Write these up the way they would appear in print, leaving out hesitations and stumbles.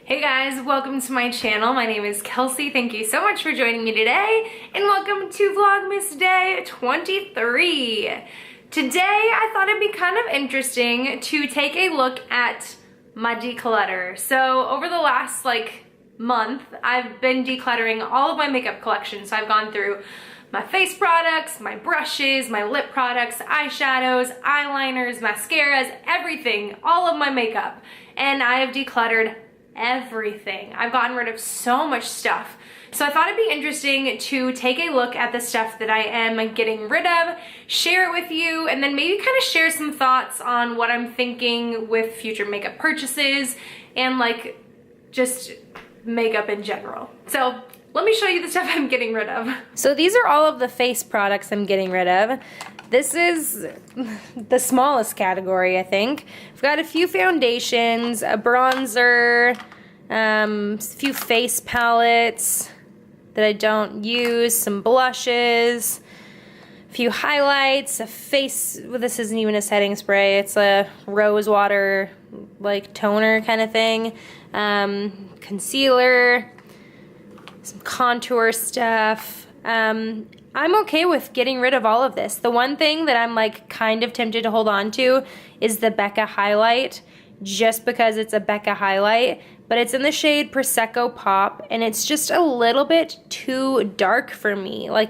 Hey guys, welcome to my channel. My name is Kelsey. Thank you so much for joining me today, and welcome to Vlogmas Day 23. Today, I thought it'd be kind of interesting to take a look at my declutter. So over the last month, I've been decluttering all of my makeup collection. So I've gone through my face products, my brushes, my lip products, eyeshadows, eyeliners, mascaras, everything, all of my makeup. And I have decluttered everything. I've gotten rid of so much stuff. So I thought it'd be interesting to take a look at the stuff that I am getting rid of, share it with you, and then maybe kind of share some thoughts on what I'm thinking with future makeup purchases and just makeup in general. So let me show you the stuff I'm getting rid of. So these are all of the face products I'm getting rid of. This is the smallest category, I think. I've got a few foundations, a bronzer, a few face palettes that I don't use, some blushes, a few highlights, a face, well, this isn't even a setting spray, it's a rose water toner kind of thing, concealer, some contour stuff. I'm okay with getting rid of all of this. The one thing that I'm kind of tempted to hold on to is the Becca highlight, just because it's a Becca highlight, but it's in the shade Prosecco Pop, and it's just a little bit too dark for me. I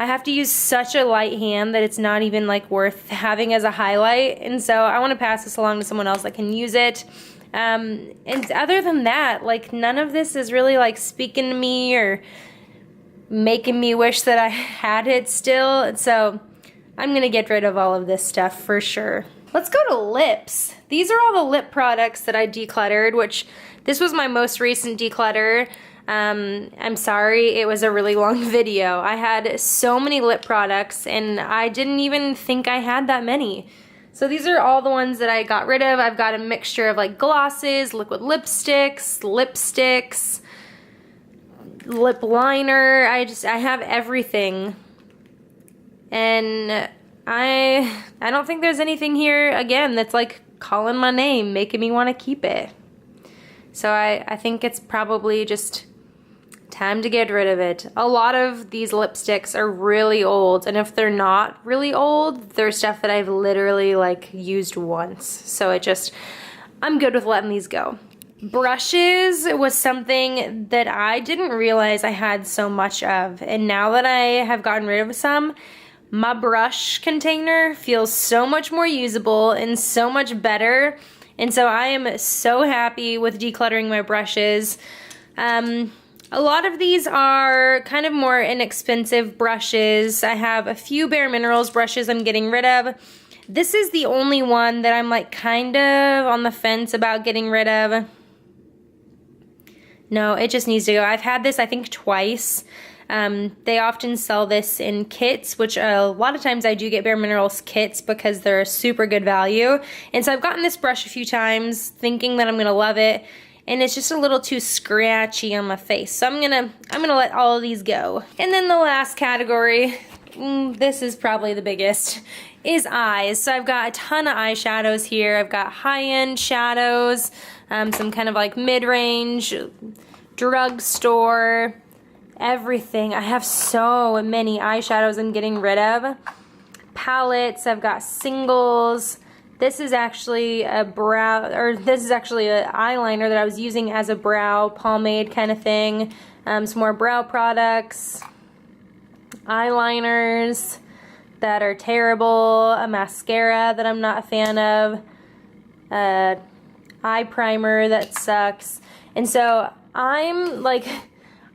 have to use such a light hand that it's not even worth having as a highlight, and so I want to pass this along to someone else that can use it. And other than that, none of this is really speaking to me or making me wish that I had it still, so I'm gonna get rid of all of this stuff for sure. Let's go to lips. These are all the lip products that I decluttered, which this was my most recent declutter. I'm sorry, it was a really long video. I had so many lip products and I didn't even think I had that many. So these are all the ones that I got rid of. I've got a mixture of glosses, liquid lipsticks, lip liner. I have everything, and I don't think there's anything here again that's calling my name, making me want to keep it. So I think it's probably just time to get rid of it. A lot of these lipsticks are really old, and if they're not really old, they're stuff that I've literally used once. So I'm good with letting these go. Brushes was something that I didn't realize I had so much of, and now that I have gotten rid of some, my brush container feels so much more usable and so much better, and so I am so happy with decluttering my brushes. A lot of these are kind of more inexpensive brushes. I have a few Bare Minerals brushes I'm getting rid of. This is the only one that I'm kind of on the fence about getting rid of. No, it just needs to go. I've had this, I think, twice. They often sell this in kits, which a lot of times I do get Bare Minerals kits because they're a super good value. And so I've gotten this brush a few times thinking that I'm gonna love it, and it's just a little too scratchy on my face. So I'm gonna let all of these go. And then the last category, this is probably the biggest, is eyes. So I've got a ton of eyeshadows here. I've got high-end shadows, some kind of mid-range, drugstore, everything. I have so many eyeshadows I'm getting rid of. Palettes, I've got singles. This is actually a this is actually an eyeliner that I was using as a brow pomade kind of thing. Some more brow products, eyeliners that are terrible, a mascara that I'm not a fan of, eye primer that sucks. And so I'm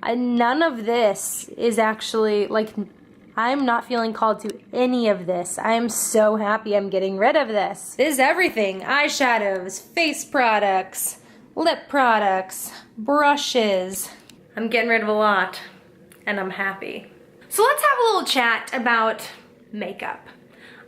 none of this is actually I'm not feeling called to any of this. I am so happy I'm getting rid of this. This is everything: eyeshadows, face products, lip products, brushes. I'm getting rid of a lot, and I'm happy. So let's have a little chat about makeup.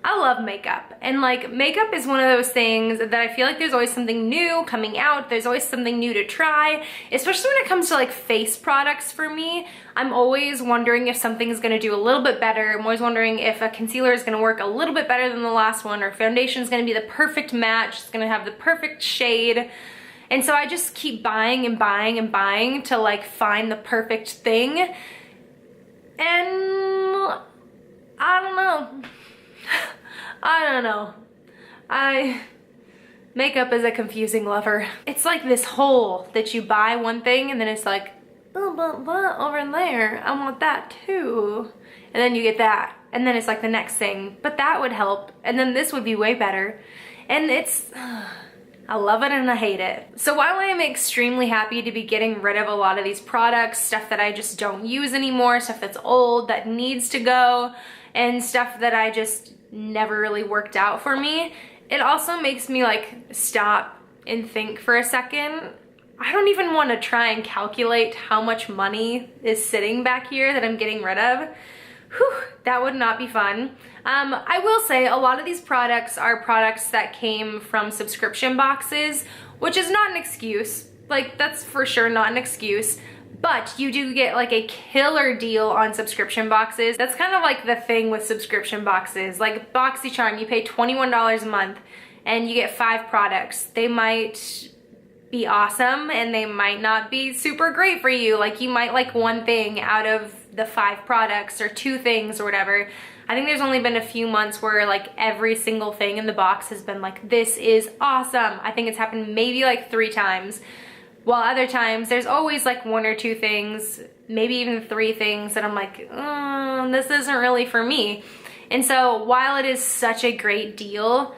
I love makeup, and makeup is one of those things that I feel there's always something new coming out. There's always something new to try, especially when it comes to face products. For me, I'm always wondering if something's gonna do a little bit better. I'm always wondering if a concealer is gonna work a little bit better than the last one, or foundation is gonna be the perfect match, it's gonna have the perfect shade. And so I just keep buying and buying and buying to like find the perfect thing. And I don't know. I don't know. Makeup is a confusing lover. It's like this hole that you buy one thing and then it's like, but over there, I want that too. And then you get that. And then it's like the next thing, but that would help. And then this would be way better. And it's, I love it and I hate it. So while I am extremely happy to be getting rid of a lot of these products, stuff that I just don't use anymore, stuff that's old, that needs to go, and stuff that I just never really worked out for me, it also makes me like stop and think for a second. I don't even want to try and calculate how much money is sitting back here that I'm getting rid of. Whew, that would not be fun. I will say a lot of these products are products that came from subscription boxes, which is not an excuse. Like, that's for sure not an excuse. But you do get like a killer deal on subscription boxes. That's kind of like the thing with subscription boxes. Like BoxyCharm, you pay $21 a month and you get 5 products. They might be awesome and they might not be super great for you. Like you might like one thing out of the 5 products or 2 things or whatever. I think there's only been a few months where like every single thing in the box has been like, this is awesome. I think it's happened maybe like 3 times. While other times there's always like 1 or 2 things, maybe even 3 things that I'm like, this isn't really for me. And so while it is such a great deal,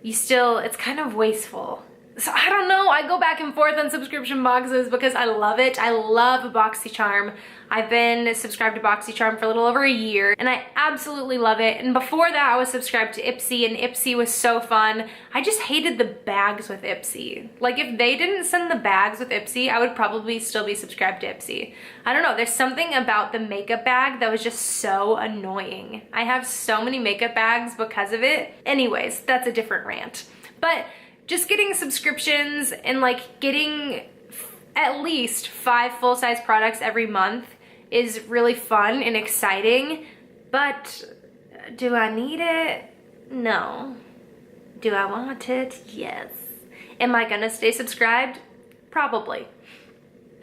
it's kind of wasteful. So I don't know, I go back and forth on subscription boxes because I love it. I love BoxyCharm. I've been subscribed to BoxyCharm for a little over a year and I absolutely love it. And before that I was subscribed to Ipsy and Ipsy was so fun. I just hated the bags with Ipsy. Like if they didn't send the bags with Ipsy, I would probably still be subscribed to Ipsy. I don't know, there's something about the makeup bag that was just so annoying. I have so many makeup bags because of it. Anyways, that's a different rant. But just getting subscriptions and like getting at least 5 full-size products every month is really fun and exciting, but do I need it? No. Do I want it? Yes. Am I gonna stay subscribed? Probably.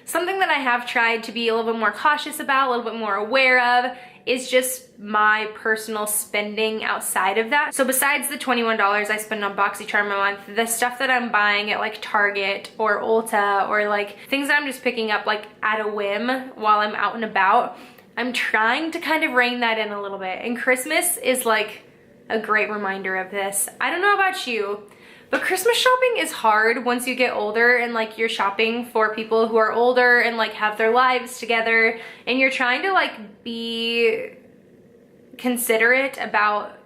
Something that I have tried to be a little bit more cautious about, a little bit more aware of, is just my personal spending outside of that. So besides the $21 I spend on BoxyCharm a month, the stuff that I'm buying at like Target or Ulta or like things that I'm just picking up like at a whim while I'm out and about, I'm trying to kind of rein that in a little bit. And Christmas is like a great reminder of this. I don't know about you, but Christmas shopping is hard once you get older and like you're shopping for people who are older and like have their lives together and you're trying to like be considerate about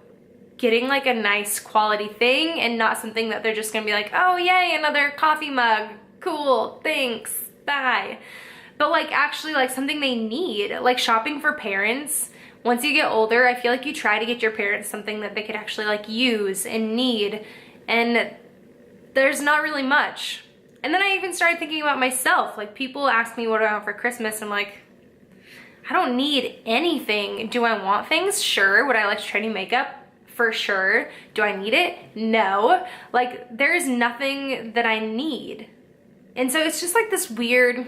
getting like a nice quality thing and not something that they're just gonna be like, oh yay, another coffee mug, cool, thanks, bye. But like actually like something they need, like shopping for parents. Once you get older, I feel like you try to get your parents something that they could actually like use and need. And there's not really much. And then I even started thinking about myself. Like people ask me what do I want for Christmas. I'm like, I don't need anything. Do I want things? Sure. Would I like to try new makeup? For sure. Do I need it? No. Like there's nothing that I need. And so it's just like this weird,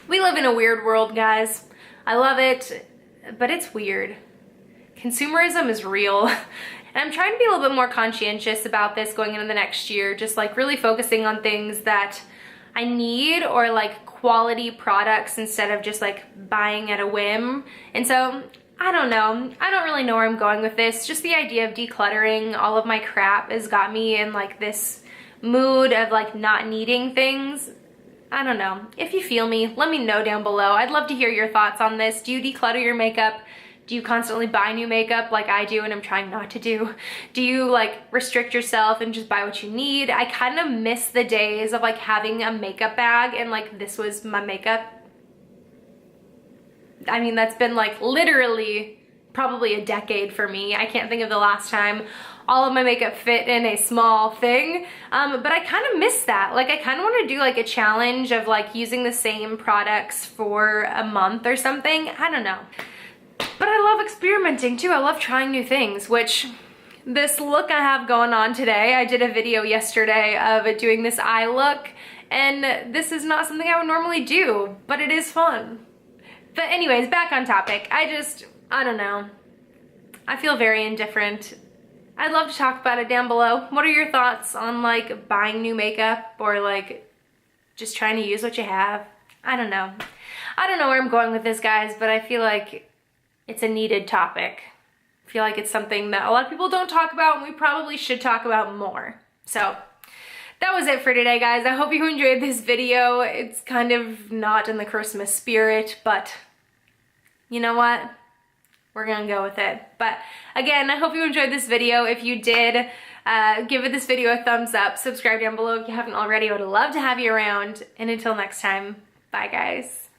we live in a weird world, guys. I love it, but it's weird. Consumerism is real. And I'm trying to be a little bit more conscientious about this going into the next year, just like really focusing on things that I need or like quality products instead of just like buying at a whim. And so I don't know. I don't really know where I'm going with this. Just the idea of decluttering all of my crap has got me in like this mood of like not needing things. I don't know. If you feel me, let me know down below. I'd love to hear your thoughts on this. Do you declutter your makeup? Do you constantly buy new makeup like I do and I'm trying not to do? Do you like restrict yourself and just buy what you need? I kind of miss the days of like having a makeup bag and like this was my makeup. I mean, that's been like literally probably a decade for me. I can't think of the last time all of my makeup fit in a small thing. But I kind of miss that. Like I kind of want to do like a challenge of like using the same products for a month or something. I don't know. But I love experimenting too. I love trying new things, which this look I have going on today. I did a video yesterday of doing this eye look, and this is not something I would normally do, but it is fun. But anyways, back on topic. I don't know. I feel very indifferent. I'd love to talk about it down below. What are your thoughts on like buying new makeup or like just trying to use what you have? I don't know. I don't know where I'm going with this, guys, but I feel like it's a needed topic. I feel like it's something that a lot of people don't talk about and we probably should talk about more. So that was it for today, guys. I hope you enjoyed this video. It's kind of not in the Christmas spirit, but you know what? We're gonna go with it. But again, I hope you enjoyed this video. If you did, give this video a thumbs up. Subscribe down below if you haven't already. I would love to have you around. And until next time, bye guys.